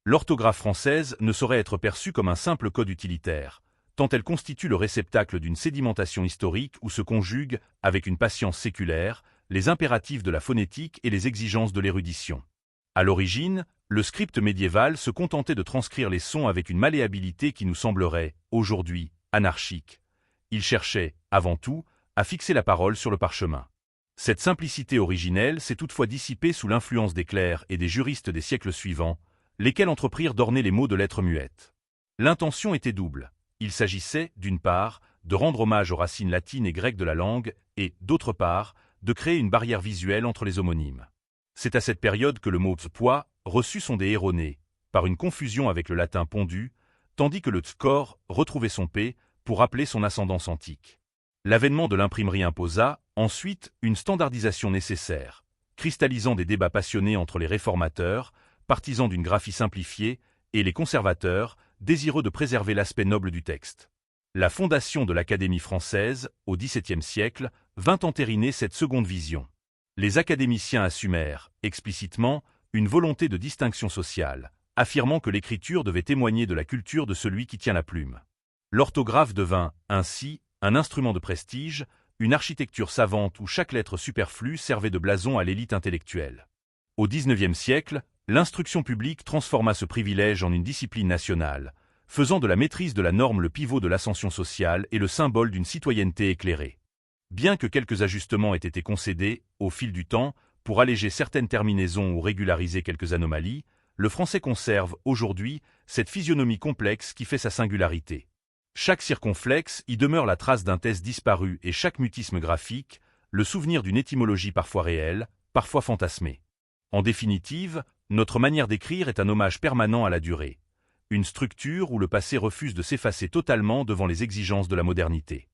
L'orthographe française ne saurait être perçue comme un simple code utilitaire, tant elle constitue le réceptacle d'une sédimentation historique où se conjuguent, avec une patience séculaire, les impératifs de la phonétique et les exigences de l'érudition. À l'origine, le script médiéval se contentait de transcrire les sons avec une malléabilité qui nous semblerait, aujourd'hui, anarchique. Il cherchait, avant tout, à fixer la parole sur le parchemin. Cette simplicité originelle s'est toutefois dissipée sous l'influence des clercs et des juristes des siècles suivants, lesquels entreprirent d'orner les mots de lettres muettes. L'intention était double. Il s'agissait, d'une part, de rendre hommage aux racines latines et grecques de la langue, et, d'autre part, de créer une barrière visuelle entre les homonymes. C'est à cette période que le mot poids reçut son dé erroné, par une confusion avec le latin pondu, tandis que le tkor retrouvait son p pour rappeler son ascendance antique. L'avènement de l'imprimerie imposa, ensuite, une standardisation nécessaire, cristallisant des débats passionnés entre les réformateurs, partisans d'une graphie simplifiée, et les conservateurs, désireux de préserver l'aspect noble du texte. La fondation de l'Académie française, au XVIIe siècle, vint entériner cette seconde vision. Les académiciens assumèrent, explicitement, une volonté de distinction sociale, affirmant que l'écriture devait témoigner de la culture de celui qui tient la plume. L'orthographe devint, ainsi, un instrument de prestige, une architecture savante où chaque lettre superflue servait de blason à l'élite intellectuelle. Au XIXe siècle, l'instruction publique transforma ce privilège en une discipline nationale, faisant de la maîtrise de la norme le pivot de l'ascension sociale et le symbole d'une citoyenneté éclairée. Bien que quelques ajustements aient été concédés, au fil du temps, pour alléger certaines terminaisons ou régulariser quelques anomalies, le français conserve, aujourd'hui, cette physionomie complexe qui fait sa singularité. Chaque circonflexe y demeure la trace d'un test disparu et chaque mutisme graphique, le souvenir d'une étymologie parfois réelle, parfois fantasmée. En définitive, notre manière d'écrire est un hommage permanent à la durée, une structure où le passé refuse de s'effacer totalement devant les exigences de la modernité.